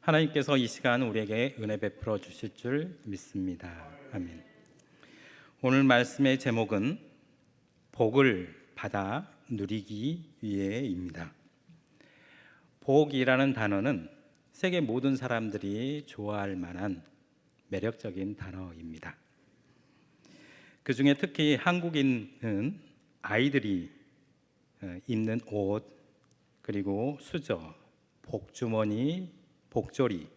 하나님께서 이 시간 우리에게 은혜 베풀어 주실 줄 믿습니다. 아멘. 오늘 말씀의 제목은 복을 받아 누리기 위해입니다. 복이라는 단어는 세계 모든 사람들이 좋아할 만한 매력적인 단어입니다. 그 중에 특히 한국인은 아이들이 입는 옷, 그리고 수저, 복주머니, 복조리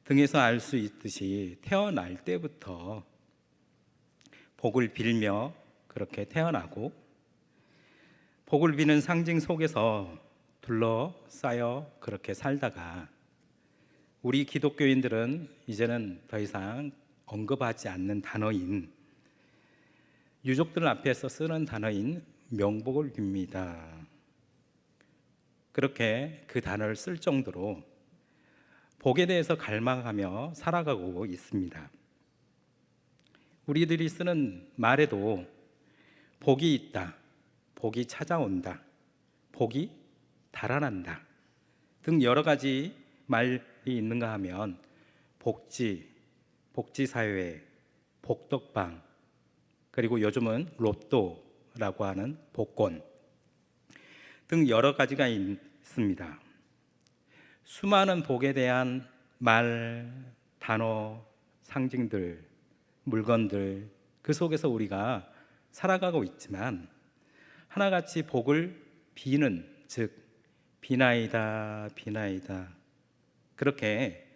등에서 알 수 있듯이 태어날 때부터 복을 빌며 그렇게 태어나고, 복을 비는 상징 속에서 둘러싸여 그렇게 살다가 우리 기독교인들은 이제는 더 이상 언급하지 않는 단어인, 유족들 앞에서 쓰는 단어인 명복을 빕니다. 그렇게 그 단어를 쓸 정도로 복에 대해서 갈망하며 살아가고 있습니다. 우리들이 쓰는 말에도 복이 있다, 복이 찾아온다, 복이 달아난다 등 여러 가지 말이 있는가 하면 복지, 복지사회, 복덕방, 그리고 요즘은 로또라고 하는 복권 등 여러 가지가 있습니다. 수많은 복에 대한 말, 단어, 상징들, 물건들, 그 속에서 우리가 살아가고 있지만 하나같이 복을 비는, 즉 비나이다 비나이다 그렇게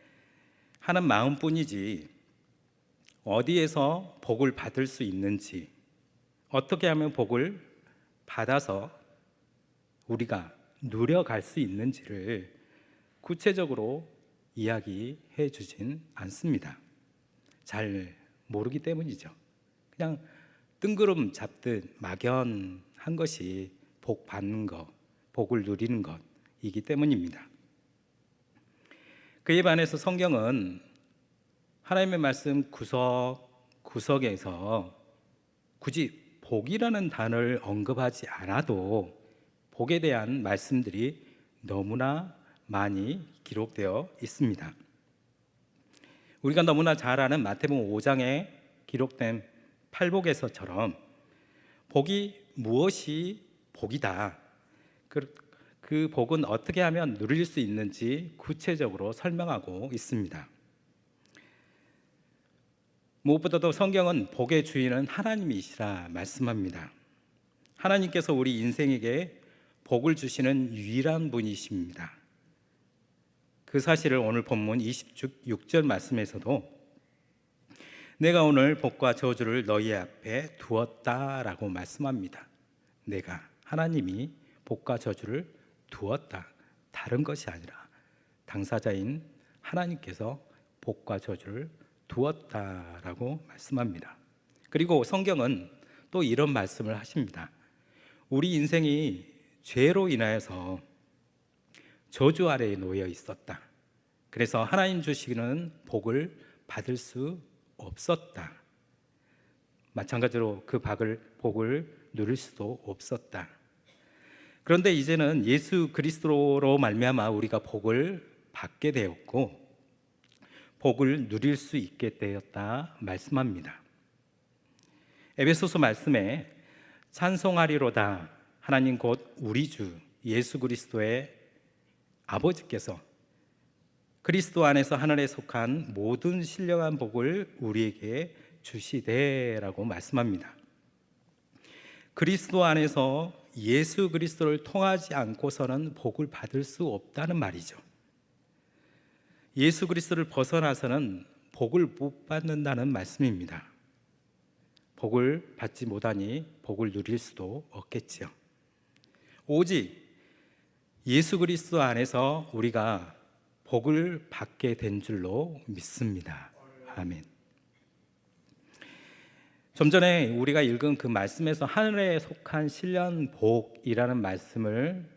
하는 마음뿐이지 어디에서 복을 받을 수 있는지, 어떻게 하면 복을 받아서 우리가 누려갈 수 있는지를 구체적으로 이야기해 주진 않습니다. 잘 모르기 때문이죠. 그냥 뜬구름 잡듯 막연한 것이 복 받는 것, 복을 누리는 것이기 때문입니다. 그에 반해서 성경은 하나님의 말씀 구석구석에서 굳이 복이라는 단어를 언급하지 않아도 복에 대한 말씀들이 너무나 많이 기록되어 있습니다. 우리가 너무나 잘 아는 마태복음 5장에 기록된 팔복에서처럼 복이 무엇이 복이다, 그 복은 어떻게 하면 누릴 수 있는지 구체적으로 설명하고 있습니다. 무엇보다도 성경은 복의 주인은 하나님이시라 말씀합니다. 하나님께서 우리 인생에게 복을 주시는 유일한 분이십니다. 그 사실을 오늘 본문 26절 말씀에서도 내가 오늘 복과 저주를 너희 앞에 두었다라고 말씀합니다. 내가, 하나님이 복과 저주를 두었다, 다른 것이 아니라 당사자인 하나님께서 복과 저주를 두었다라고 말씀합니다. 그리고 성경은 또 이런 말씀을 하십니다. 우리 인생이 죄로 인하여서 저주 아래에 놓여 있었다. 그래서 하나님 주시는 복을 받을 수 없었다. 마찬가지로 그 복을 누릴 수도 없었다. 그런데 이제는 예수 그리스도로 말미암아 우리가 복을 받게 되었고 복을 누릴 수 있게 되었다 말씀합니다. 에베소서 말씀에 찬송하리로다, 하나님 곧 우리 주 예수 그리스도의 아버지께서 그리스도 안에서 하늘에 속한 모든 신령한 복을 우리에게 주시되라고 말씀합니다. 그리스도 안에서 예수 그리스도를 통하지 않고서는 복을 받을 수 없다는 말이죠. 예수 그리스도를 벗어나서는 복을 못 받는다는 말씀입니다. 복을 받지 못하니 복을 누릴 수도 없겠지요. 오직 예수 그리스도 안에서 우리가 복을 받게 된 줄로 믿습니다. 아멘. 좀 전에 우리가 읽은 그 말씀에서 하늘에 속한 신령 복이라는 말씀을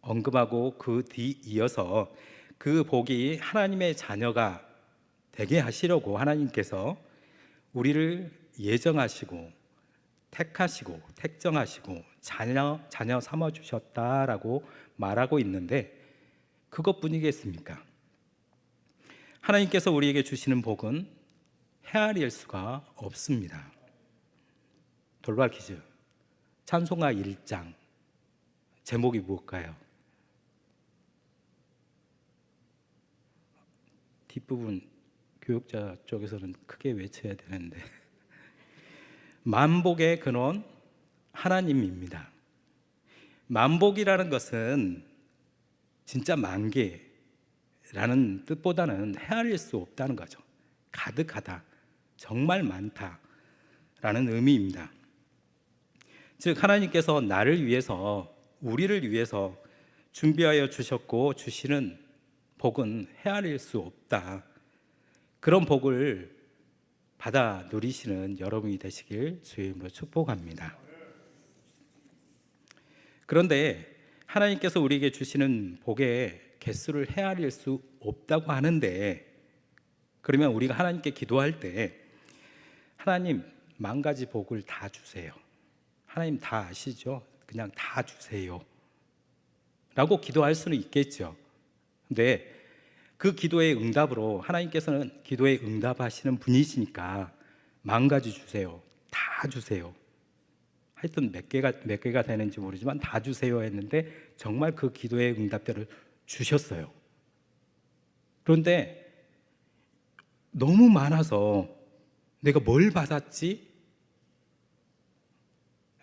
언급하고 그 뒤 이어서 그 복이 하나님의 자녀가 되게 하시려고 하나님께서 우리를 예정하시고 택하시고 택정하시고 자녀 삼아 주셨다라고 말하고 있는데 그것뿐이겠습니까? 하나님께서 우리에게 주시는 복은 헤아릴 수가 없습니다. 돌발 퀴즈. 찬송가 1장 제목이 무엇일까요? 뒷부분 교육자 쪽에서는 크게 외쳐야 되는데 만복의 근원 하나님입니다. 만복이라는 것은 진짜 만개라는 뜻보다는 헤아릴 수 없다는 거죠. 가득하다, 정말 많다라는 의미입니다. 즉 하나님께서 나를 위해서, 우리를 위해서 준비하여 주셨고 주시는 복은 헤아릴 수 없다. 그런 복을 받아 누리시는 여러분이 되시길 주의 이름으로 축복합니다. 그런데 하나님께서 우리에게 주시는 복의 개수를 헤아릴 수 없다고 하는데, 그러면 우리가 하나님께 기도할 때 하나님 10,000가지 복을 다 주세요, 하나님 다 아시죠? 그냥 다 주세요 라고 기도할 수는 있겠죠. 근데 그 기도의 응답으로 하나님께서는 기도에 응답하시는 분이시니까 10,000가지 주세요, 다 주세요, 하여튼 몇 개가 되는지 모르지만 다 주세요 했는데 정말 그 기도의 응답들을 주셨어요. 그런데 너무 많아서 내가 뭘 받았지?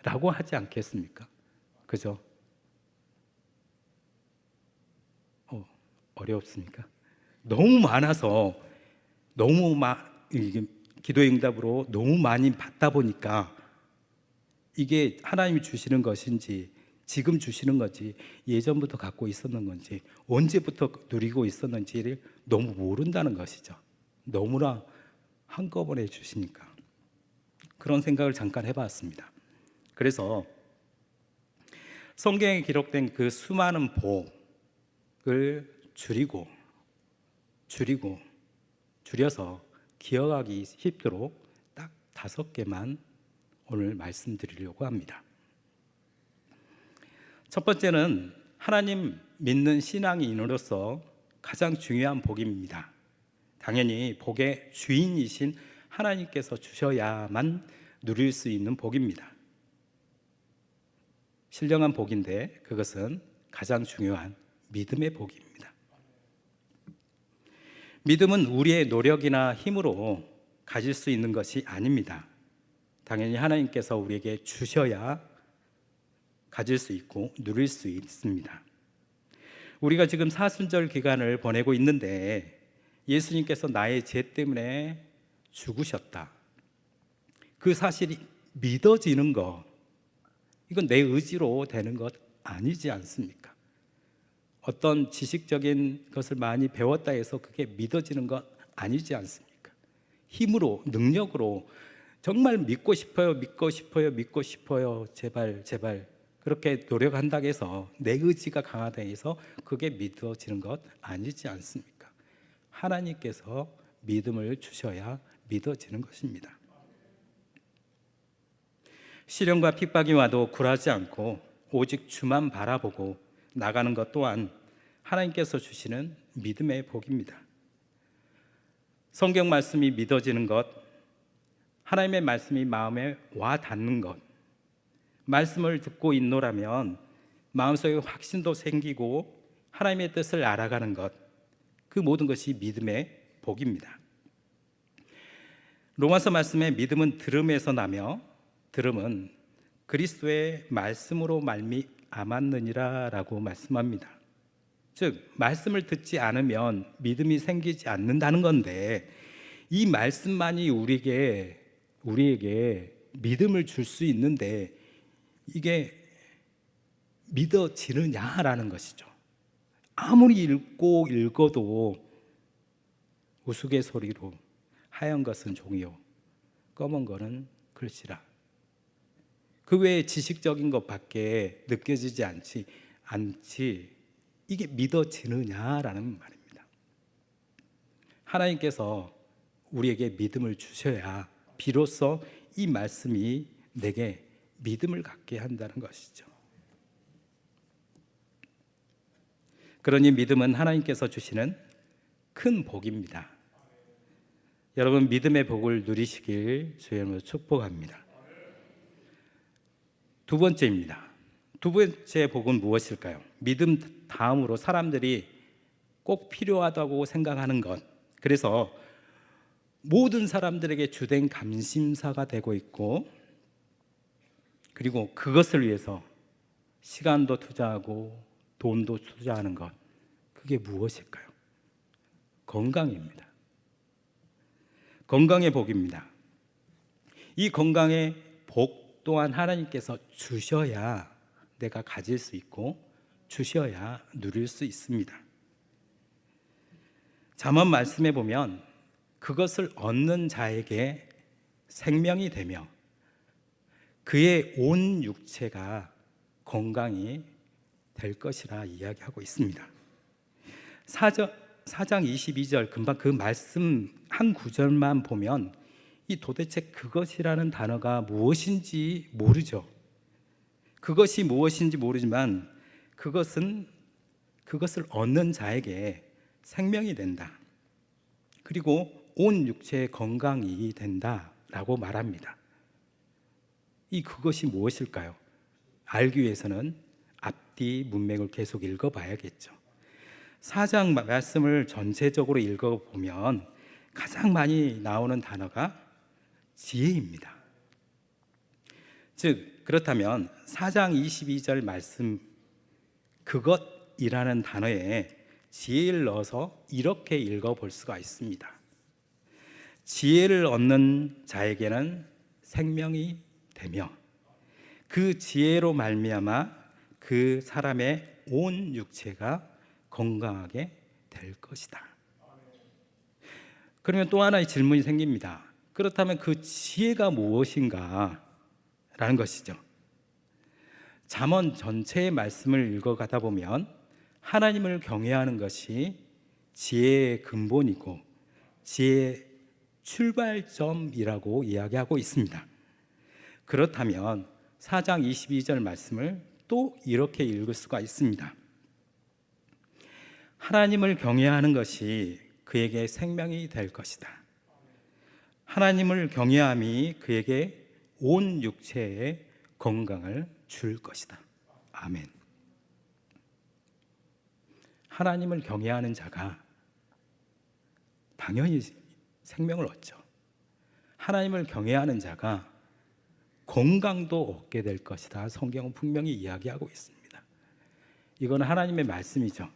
라고 하지 않겠습니까? 그죠? 어렵습니까? 너무 많아서 기도의 응답으로 너무 많이 받다 보니까 이게 하나님이 주시는 것인지, 지금 주시는 건지, 예전부터 갖고 있었는 건지, 언제부터 누리고 있었는지를 너무 모른다는 것이죠. 너무나 한꺼번에 주시니까. 그런 생각을 잠깐 해봤습니다. 그래서 성경에 기록된 그 수많은 복을 줄여서 기억하기 쉽도록 딱 5개만 오늘 말씀드리려고 합니다. 첫 번째는 하나님 믿는 신앙인으로서 가장 중요한 복입니다. 당연히 복의 주인이신 하나님께서 주셔야만 누릴 수 있는 복입니다. 신령한 복인데 그것은 가장 중요한 믿음의 복입니다. 믿음은 우리의 노력이나 힘으로 가질 수 있는 것이 아닙니다. 당연히 하나님께서 우리에게 주셔야 가질 수 있고 누릴 수 있습니다. 우리가 지금 사순절 기간을 보내고 있는데 예수님께서 나의 죄 때문에 죽으셨다, 그 사실이 믿어지는 것, 이건 내 의지로 되는 것 아니지 않습니까? 어떤 지식적인 것을 많이 배웠다 해서 그게 믿어지는 것 아니지 않습니까? 힘으로, 능력으로 정말 믿고 싶어요, 제발 그렇게 노력한다고 해서, 내 의지가 강하다 해서 그게 믿어지는 것 아니지 않습니까? 하나님께서 믿음을 주셔야 믿어지는 것입니다. 시련과 핍박이 와도 굴하지 않고 오직 주만 바라보고 나가는 것 또한 하나님께서 주시는 믿음의 복입니다. 성경 말씀이 믿어지는 것, 하나님의 말씀이 마음에 와 닿는 것, 말씀을 듣고 있노라면 마음속에 확신도 생기고 하나님의 뜻을 알아가는 것, 그 모든 것이 믿음의 복입니다. 로마서 말씀에 믿음은 들음에서 나며 들음은 그리스도의 말씀으로 말미암았느니라 라고 말씀합니다. 즉 말씀을 듣지 않으면 믿음이 생기지 않는다는 건데, 이 말씀만이 우리에게 믿음을 줄 수 있는데 이게 믿어지느냐라는 것이죠. 아무리 읽어도 우스갯소리로 하얀 것은 종이요 검은 것은 글씨라, 그 외에 지식적인 것밖에 느껴지지 않지 이게 믿어지느냐라는 말입니다. 하나님께서 우리에게 믿음을 주셔야 비로소 이 말씀이 내게 믿음을 갖게 한다는 것이죠. 그러니 믿음은 하나님께서 주시는 큰 복입니다. 여러분 믿음의 복을 누리시길 주의 이름으로 축복합니다. 두 번째입니다. 두 번째 복은 무엇일까요? 믿음 다음으로 사람들이 꼭 필요하다고 생각하는 것. 그래서 모든 사람들에게 주된 감심사가 되고 있고, 그리고 그것을 위해서 시간도 투자하고 돈도 투자하는 것. 그게 무엇일까요? 건강입니다. 건강의 복입니다. 이 건강의 복 또한 하나님께서 주셔야 내가 가질 수 있고 주셔야 누릴 수 있습니다. 잠언 말씀에 보면 그것을 얻는 자에게 생명이 되며 그의 온 육체가 건강이 될 것이라 이야기하고 있습니다. 4장 22절 금방 그 말씀 한 구절만 보면 이 도대체 그것이라는 단어가 무엇인지 모르죠. 그것이 무엇인지 모르지만 그것을 얻는 자에게 생명이 된다. 그리고 온 육체의 건강이 된다라고 말합니다. 이 그것이 무엇일까요? 알기 위해서는 앞뒤 문맥을 계속 읽어봐야겠죠. 4장 말씀을 전체적으로 읽어보면 가장 많이 나오는 단어가 지혜입니다. 즉 그렇다면 4장 22절 말씀 그것이라는 단어에 지혜를 넣어서 이렇게 읽어볼 수가 있습니다. 지혜를 얻는 자에게는 생명이 되며 그 지혜로 말미암아 그 사람의 온 육체가 건강하게 될 것이다. 그러면 또 하나의 질문이 생깁니다. 그렇다면 그 지혜가 무엇인가? 라는 것이죠. 잠언 전체의 말씀을 읽어가다 보면 하나님을 경외하는 것이 지혜의 근본이고 지혜의 출발점이라고 이야기하고 있습니다. 그렇다면 4장 22절 말씀을 또 이렇게 읽을 수가 있습니다. 하나님을 경외하는 것이 그에게 생명이 될 것이다. 하나님을 경외함이 그에게 온 육체의 건강을 줄 것이다. 아멘. 하나님을 경외하는 자가 당연히 생명을 얻죠. 하나님을 경외하는 자가 건강도 얻게 될 것이다. 성경은 분명히 이야기하고 있습니다. 이건 하나님의 말씀이죠.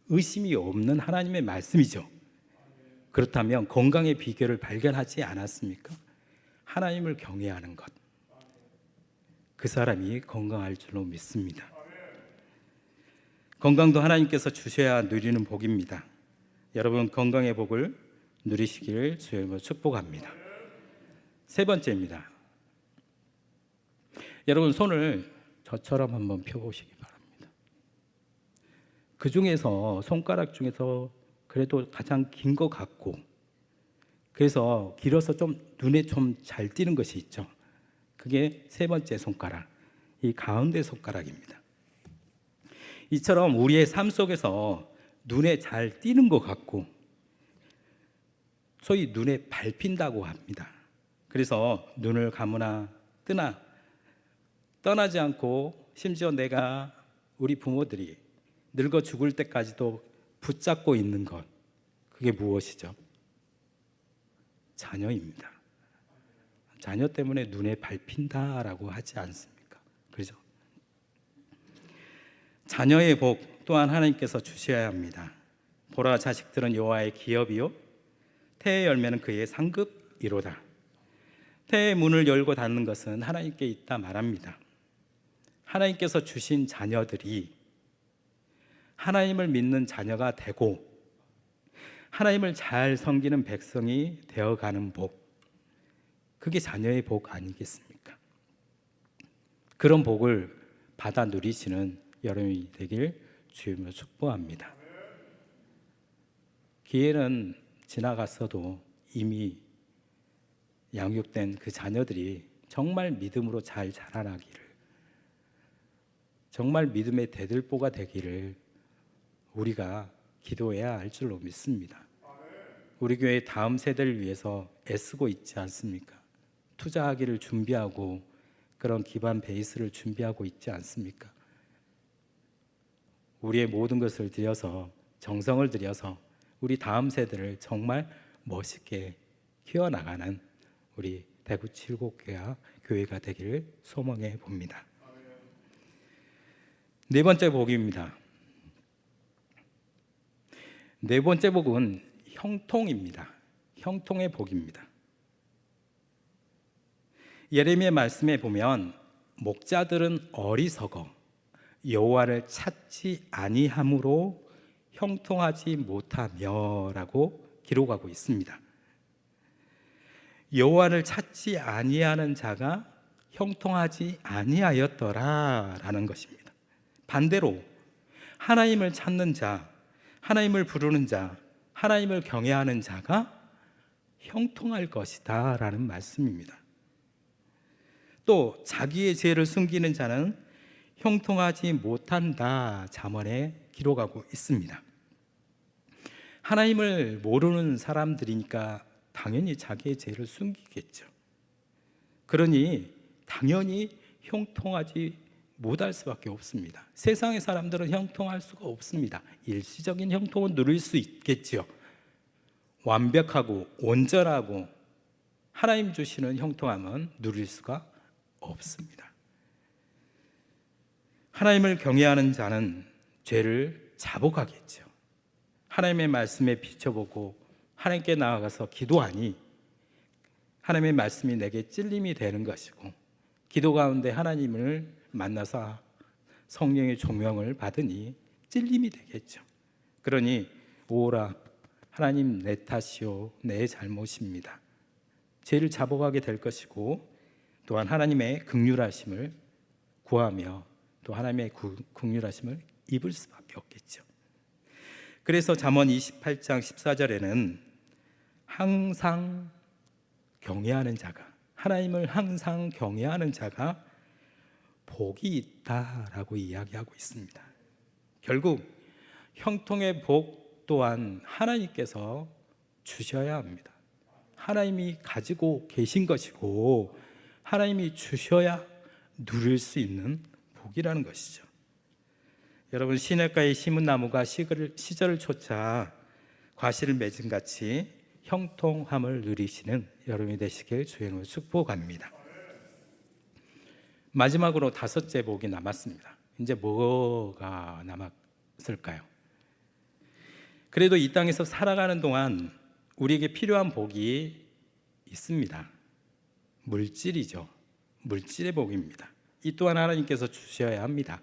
의심이 없는 하나님의 말씀이죠. 그렇다면 건강의 비결을 발견하지 않았습니까? 하나님을 경외하는 것. 그 사람이 건강할 줄로 믿습니다. 건강도 하나님께서 주셔야 누리는 복입니다. 여러분 건강의 복을 누리시기를 주의 이름으로 축복합니다. 세 번째입니다. 여러분 손을 저처럼 한번 펴보시기 바랍니다. 그 중에서 손가락 중에서 그래도 가장 긴 것 같고 그래서 길어서 좀 눈에 좀 잘 띄는 것이 있죠. 그게 세 번째 손가락, 이 가운데 손가락입니다. 이처럼 우리의 삶 속에서 눈에 잘 띄는 것 같고 소위 눈에 밟힌다고 합니다. 그래서 눈을 감으나 뜨나 떠나지 않고 심지어 내가 우리 부모들이 늙어 죽을 때까지도 붙잡고 있는 것, 그게 무엇이죠? 자녀입니다. 자녀 때문에 눈에 밟힌다라고 하지 않습니까? 그렇죠? 자녀의 복 또한 하나님께서 주셔야 합니다. 보라 자식들은 여호와의 기업이요 태의 열매는 그의 상급이로다. 태의 문을 열고 닫는 것은 하나님께 있다 말합니다. 하나님께서 주신 자녀들이 하나님을 믿는 자녀가 되고 하나님을 잘 섬기는 백성이 되어가는 복, 그게 자녀의 복 아니겠습니까? 그런 복을 받아 누리시는 여러분이 되길 주님으로 축복합니다. 기회는 지나갔어도 이미 양육된 그 자녀들이 정말 믿음으로 잘 자라나기를, 정말 믿음의 대들보가 되기를 우리가 기도해야 할 줄로 믿습니다. 우리 교회 다음 세대를 위해서 애쓰고 있지 않습니까? 투자하기를 준비하고 그런 기반 베이스를 준비하고 있지 않습니까? 우리의 모든 것을 들여서, 정성을 들여서 우리 다음 세대를 정말 멋있게 키워나가는 우리 대구 칠곡교회가 되기를 소망해 봅니다. 네 번째 복입니다. 네 번째 복은 형통입니다. 형통의 복입니다. 예레미야 말씀에 보면 목자들은 어리석어 여호와를 찾지 아니함으로 형통하지 못하며라고 기록하고 있습니다. 여호와를 찾지 아니하는 자가 형통하지 아니하였더라라는 것입니다. 반대로 하나님을 찾는 자, 하나님을 부르는 자, 하나님을 경외하는 자가 형통할 것이다 라는 말씀입니다. 또 자기의 죄를 숨기는 자는 형통하지 못한다 잠언에 기록하고 있습니다. 하나님을 모르는 사람들이니까 당연히 자기의 죄를 숨기겠죠. 그러니 당연히 형통하지 못할 수밖에 없습니다. 세상의 사람들은 형통할 수가 없습니다. 일시적인 형통은 누릴 수 있겠죠. 완벽하고 온전하고 하나님 주시는 형통함은 누릴 수가 없습니다. 하나님을 경외하는 자는 죄를 자복하겠죠. 하나님의 말씀에 비춰보고 하나님께 나아가서 기도하니 하나님의 말씀이 내게 찔림이 되는 것이고, 기도 가운데 하나님을 만나서 성령의 조명을 받으니 찔림이 되겠죠. 그러니 오라 하나님 내 탓이요 내 잘못입니다. 죄를 자복하게 될 것이고, 또한 하나님의 긍휼하심을 구하며 또 하나님의 긍휼하심을 입을 수밖에 없겠죠. 그래서 잠언 28장 14절에는 항상 경외하는 자가, 하나님을 항상 경외하는 자가 복이 있다라고 이야기하고 있습니다. 결국 형통의 복 또한 하나님께서 주셔야 합니다. 하나님이 가지고 계신 것이고 하나님이 주셔야 누릴 수 있는 복이라는 것이죠. 여러분, 시냇가에 심은 나무가 시절을 쫓아 과실을 맺은 같이 형통함을 누리시는 여러분이 되시길 주의 이름으로 축복합니다. 마지막으로 다섯째 복이 남았습니다. 이제 뭐가 남았을까요? 그래도 이 땅에서 살아가는 동안 우리에게 필요한 복이 있습니다. 물질이죠. 물질의 복입니다. 이 또한 하나님께서 주셔야 합니다.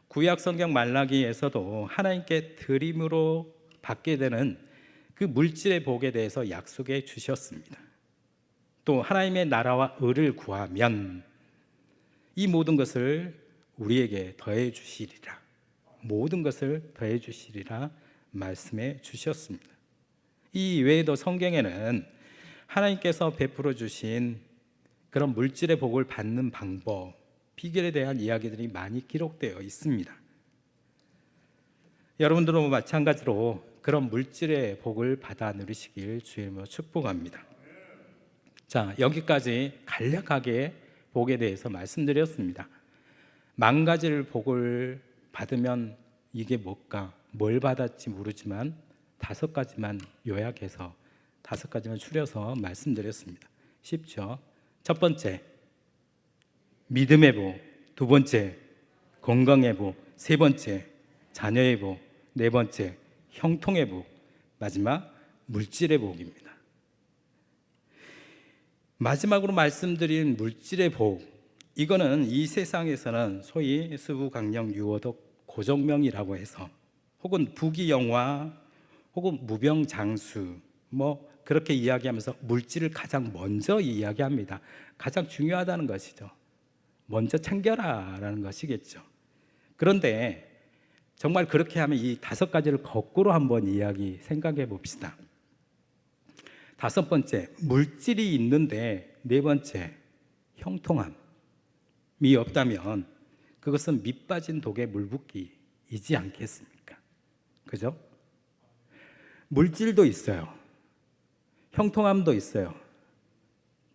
구약 성경 말라기에서도 하나님께 드림으로 받게 되는 그 물질의 복에 대해서 약속해 주셨습니다. 또 하나님의 나라와 의를 구하면 이 모든 것을 우리에게 더해 주시리라, 모든 것을 더해 주시리라 말씀해 주셨습니다. 이 외에도 성경에는 하나님께서 베풀어 주신 그런 물질의 복을 받는 방법, 비결에 대한 이야기들이 많이 기록되어 있습니다. 여러분들도 마찬가지로 그런 물질의 복을 받아 누리시길 주의 이름으로 축복합니다. 자, 여기까지 간략하게 복에 대해서 말씀드렸습니다. 만 가지를 복을 받으면 이게 뭘까? 뭘 받았지 모르지만 다섯 가지만 요약해서, 다섯 가지만 추려서 말씀드렸습니다. 쉽죠? 첫 번째, 믿음의 복. 두 번째, 건강의 복. 세 번째, 자녀의 복. 네 번째, 형통의 복. 마지막, 물질의 복입니다. 마지막으로 말씀드린 물질의 복, 이거는 이 세상에서는 소위 수부강령 유어독 고정명이라고 해서, 혹은 부귀영화, 혹은 무병장수, 그렇게 이야기하면서 물질을 가장 먼저 이야기합니다. 가장 중요하다는 것이죠. 먼저 챙겨라 라는 것이겠죠. 그런데 정말 그렇게 하면 이 다섯 가지를 거꾸로 한번 생각해 봅시다. 다섯 번째, 물질이 있는데 네 번째, 형통함이 없다면 그것은 밑 빠진 독에 물 붓기이지 않겠습니까? 그죠? 물질도 있어요. 형통함도 있어요.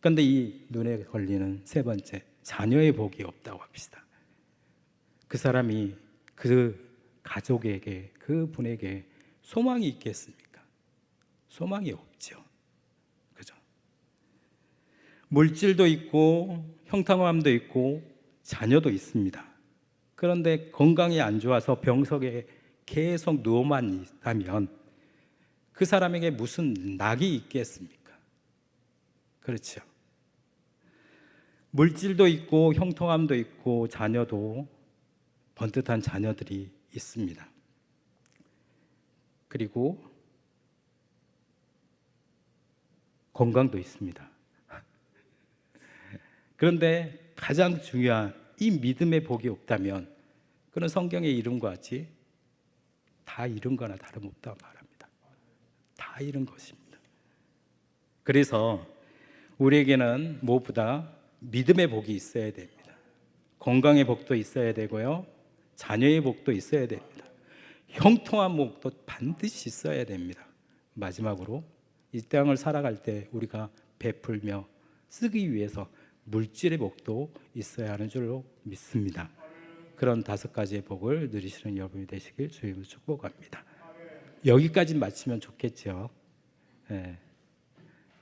그런데 이 눈에 걸리는 세 번째, 자녀의 복이 없다고 합시다. 그 사람이 그 가족에게, 그 분에게 소망이 있겠습니까? 소망이 없죠. 그죠? 물질도 있고 형통함도 있고 자녀도 있습니다. 그런데 건강이 안 좋아서 병석에 계속 누워만 있다면 그 사람에게 무슨 낙이 있겠습니까? 그렇죠. 물질도 있고 형통함도 있고 자녀도, 번듯한 자녀들이 있습니다. 그리고 건강도 있습니다. 그런데 가장 중요한 이 믿음의 복이 없다면 그는 성경의 이름과 같이 다 잃은 거나 다름없다고 말합니다. 다 잃은 것입니다. 그래서 우리에게는 무엇보다 믿음의 복이 있어야 됩니다. 건강의 복도 있어야 되고요, 자녀의 복도 있어야 됩니다. 형통한 복도 반드시 있어야 됩니다. 마지막으로 이 땅을 살아갈 때 우리가 베풀며 쓰기 위해서 물질의 복도 있어야 하는 줄로 믿습니다. 그런 5가지의 복을 누리시는 여러분이 되시길 주님으로 축복합니다. 여기까지 마치면 좋겠죠.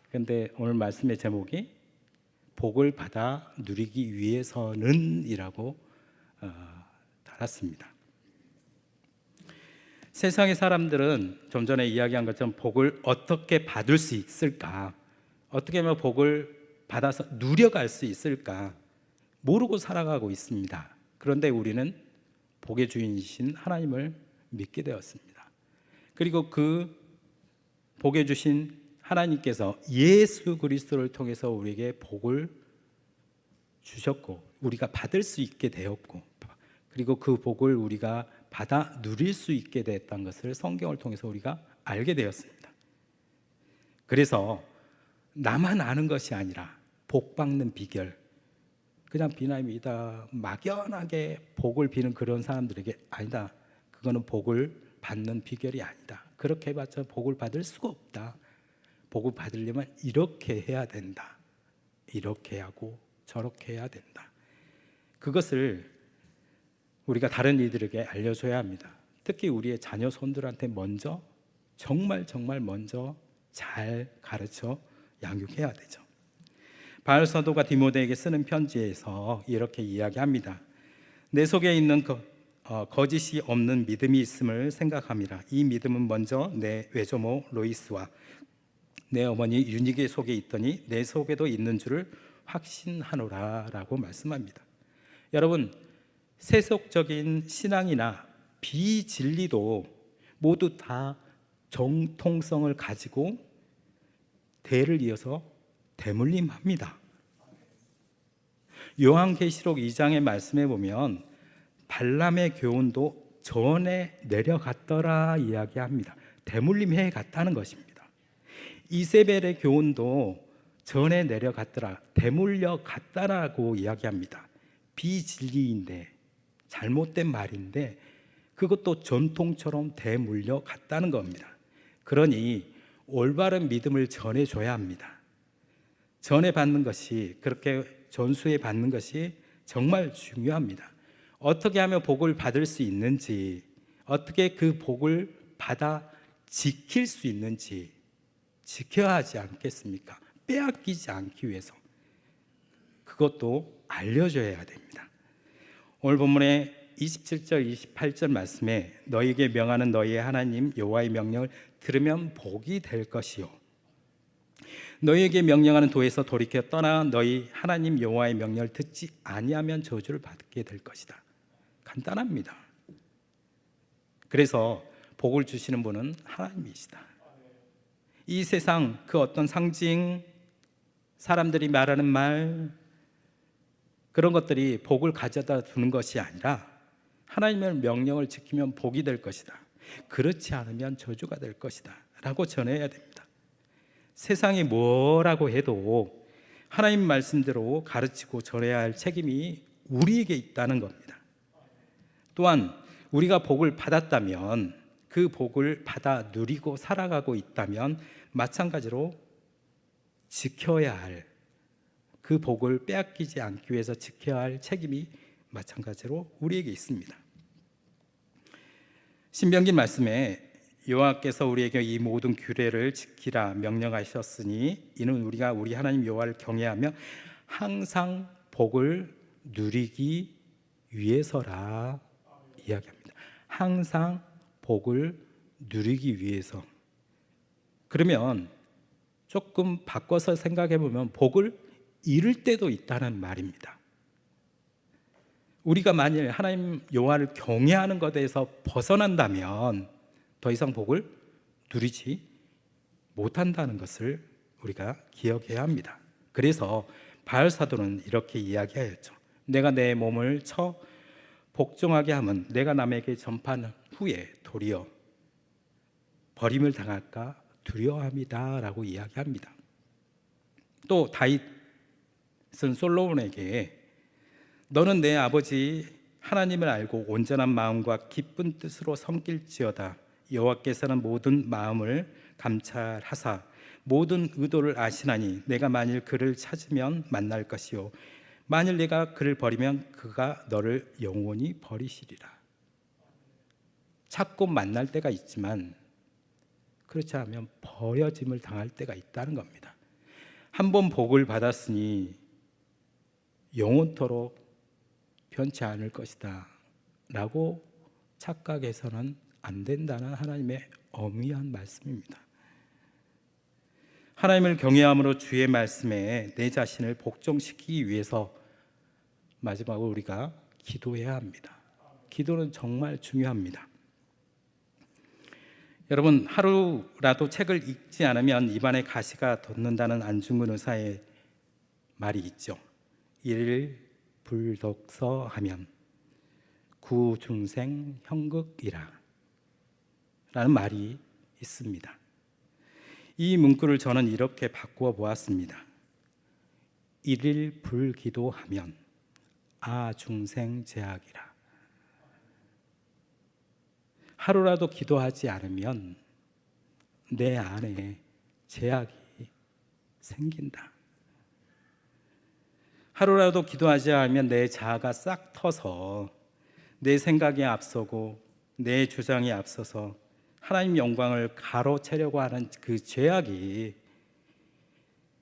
그런데 오늘 말씀의 제목이 복을 받아 누리기 위해서는 이라고 달았습니다. 세상의 사람들은 좀 전에 이야기한 것처럼 복을 어떻게 받을 수 있을까, 어떻게 하면 복을 받아서 누려갈 수 있을까 모르고 살아가고 있습니다. 그런데 우리는 복의 주인이신 하나님을 믿게 되었습니다. 그리고 그 복의 주신 하나님께서 예수 그리스도를 통해서 우리에게 복을 주셨고 우리가 받을 수 있게 되었고, 그리고 그 복을 우리가 받아 누릴 수 있게 됐다는 것을 성경을 통해서 우리가 알게 되었습니다. 그래서 나만 아는 것이 아니라 복 받는 비결, 그냥 비나입니다 막연하게 복을 비는 그런 사람들에게 아니다, 그거는 복을 받는 비결이 아니다, 그렇게 해봤자 복을 받을 수가 없다, 복을 받으려면 이렇게 해야 된다, 이렇게 하고 저렇게 해야 된다, 그것을 우리가 다른 이들에게 알려줘야 합니다. 특히 우리의 자녀 손들한테 먼저, 정말 먼저 잘 가르쳐 양육해야 되죠. 바울 사도가 디모데에게 쓰는 편지에서 이렇게 이야기합니다. 내 속에 있는 거짓이 없는 믿음이 있음을 생각함이라. 이 믿음은 먼저 내 외조모 로이스와 내 어머니 유니게 속에 있더니 내 속에도 있는 줄을 확신하노라 라고 말씀합니다. 여러분, 세속적인 신앙이나 비진리도 모두 다 정통성을 가지고 대를 이어서 대물림합니다. 요한계시록 2장의 말씀에 보면 발람의 교훈도 전에 내려갔더라 이야기합니다. 대물림해 갔다는 것입니다. 이세벨의 교훈도 전에 내려갔더라, 대물려 갔다라고 이야기합니다. 비진리인데, 잘못된 말인데 그것도 전통처럼 대물려 갔다는 겁니다. 그러니 올바른 믿음을 전해줘야 합니다. 전해받는 것이, 그렇게 전수해 받는 것이 정말 중요합니다. 어떻게 하면 복을 받을 수 있는지, 어떻게 그 복을 받아 지킬 수 있는지 지켜야 하지 않겠습니까? 빼앗기지 않기 위해서 그것도 알려줘야 됩니다. 오늘 본문의 27절 28절 말씀에 너희에게 명하는 너희의 하나님 여호와의 명령을 들으면 복이 될 것이요 너희에게 명령하는 도에서 돌이켜 떠나 너희 하나님 여호와의 명령을 듣지 아니하면 저주를 받게 될 것이다. 간단합니다. 그래서 복을 주시는 분은 하나님이시다. 이 세상 그 어떤 상징, 사람들이 말하는 말, 그런 것들이 복을 가져다 주는 것이 아니라 하나님의 명령을 지키면 복이 될 것이다, 그렇지 않으면 저주가 될 것이다 라고 전해야 됩니다. 세상이 뭐라고 해도 하나님 말씀대로 가르치고 전해야 할 책임이 우리에게 있다는 겁니다. 또한 우리가 복을 받았다면, 그 복을 받아 누리고 살아가고 있다면 마찬가지로 지켜야 할, 그 복을 빼앗기지 않기 위해서 지켜야 할 책임이 마찬가지로 우리에게 있습니다. 신명기 말씀에 여호와께서 우리에게 이 모든 규례를 지키라 명령하셨으니 이는 우리가 우리 하나님 여호와를 경외하며 항상 복을 누리기 위해서라 이야기합니다. 항상 복을 누리기 위해서. 그러면 조금 바꿔서 생각해 보면 복을 잃을 때도 있다는 말입니다. 우리가 만일 하나님 여호와를 경외하는 것에서 벗어난다면 더 이상 복을 누리지 못한다는 것을 우리가 기억해야 합니다. 그래서 바울 사도는 이렇게 이야기하였죠. 내가 내 몸을 쳐 복종하게 하면 내가 남에게 전파한 후에 도리어 버림을 당할까 두려워합니다 라고 이야기합니다. 또 다윗은 솔로몬에게 너는 내 아버지 하나님을 알고 온전한 마음과 기쁜 뜻으로 섬길지어다. 여호와께서는 모든 마음을 감찰하사 모든 의도를 아시나니 내가 만일 그를 찾으면 만날 것이요 만일 내가 그를 버리면 그가 너를 영원히 버리시리라. 찾고 만날 때가 있지만 그렇지 않으면 버려짐을 당할 때가 있다는 겁니다. 한 번 복을 받았으니 영원토록 변치 않을 것이다 라고 착각해서는 안 된다는 하나님의 엄미한 말씀입니다. 하나님을 경외함으로 주의 말씀에 내 자신을 복종시키기 위해서 마지막으로 우리가 기도해야 합니다. 기도는 정말 중요합니다. 여러분, 하루라도 책을 읽지 않으면 입안에 가시가 돋는다는 안중근 의사의 말이 있죠. 일일 불독서하면 구중생 형극이라 라는 말이 있습니다. 이 문구를 저는 이렇게 바꾸어 보았습니다. 일일 불기도하면 아중생 제약이라. 하루라도 기도하지 않으면 내 안에 제약이 생긴다. 하루라도 기도하지 않으면 내 자아가 싹 터서 내 생각이 앞서고 내 주장이 앞서서 하나님 영광을 가로채려고 하는 그 죄악이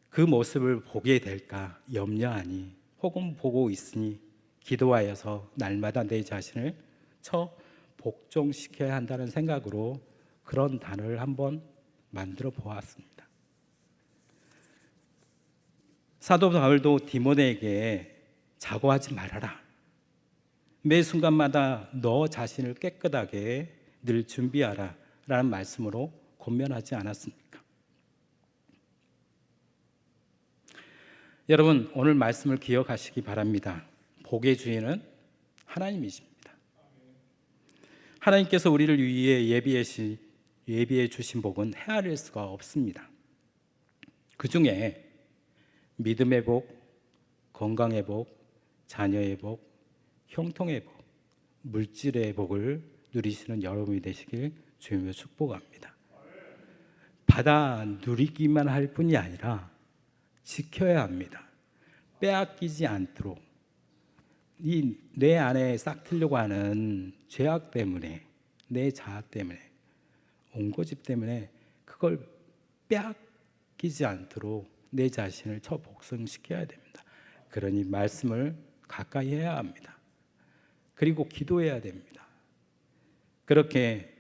그 모습을 보게 될까 염려하니 혹은 보고 있으니 기도하여서 날마다 내 자신을 복종시켜야 한다는 생각으로 그런 단어를 한번 만들어 보았습니다. 사도 바울도 디모데에게 자고하지 말아라. 매 순간마다 너 자신을 깨끗하게 늘 준비하라 라는 말씀으로 권면하지 않았습니까? 여러분, 오늘 말씀을 기억하시기 바랍니다. 복의 주인은 하나님이십니다. 하나님께서 우리를 위해 예비해 주신 복은 헤아릴 수가 없습니다. 그 중에 믿음의 복, 건강의 복, 자녀의 복, 형통의 복, 물질의 복을 누리시는 여러분이 되시길 주님으로 축복합니다. 받아 누리기만 할 뿐이 아니라 지켜야 합니다. 빼앗기지 않도록. 이 내 안에 싹 틀려고 하는 죄악 때문에, 내 자아 때문에, 온고집 때문에 그걸 빼앗기지 않도록 내 자신을 복종시켜야 됩니다. 그러니 말씀을 가까이 해야 합니다. 그리고 기도해야 됩니다. 그렇게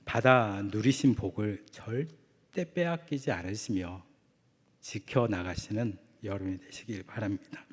받아 누리신 복을 절대 빼앗기지 않으시며 지켜나가시는 여러분이 되시길 바랍니다.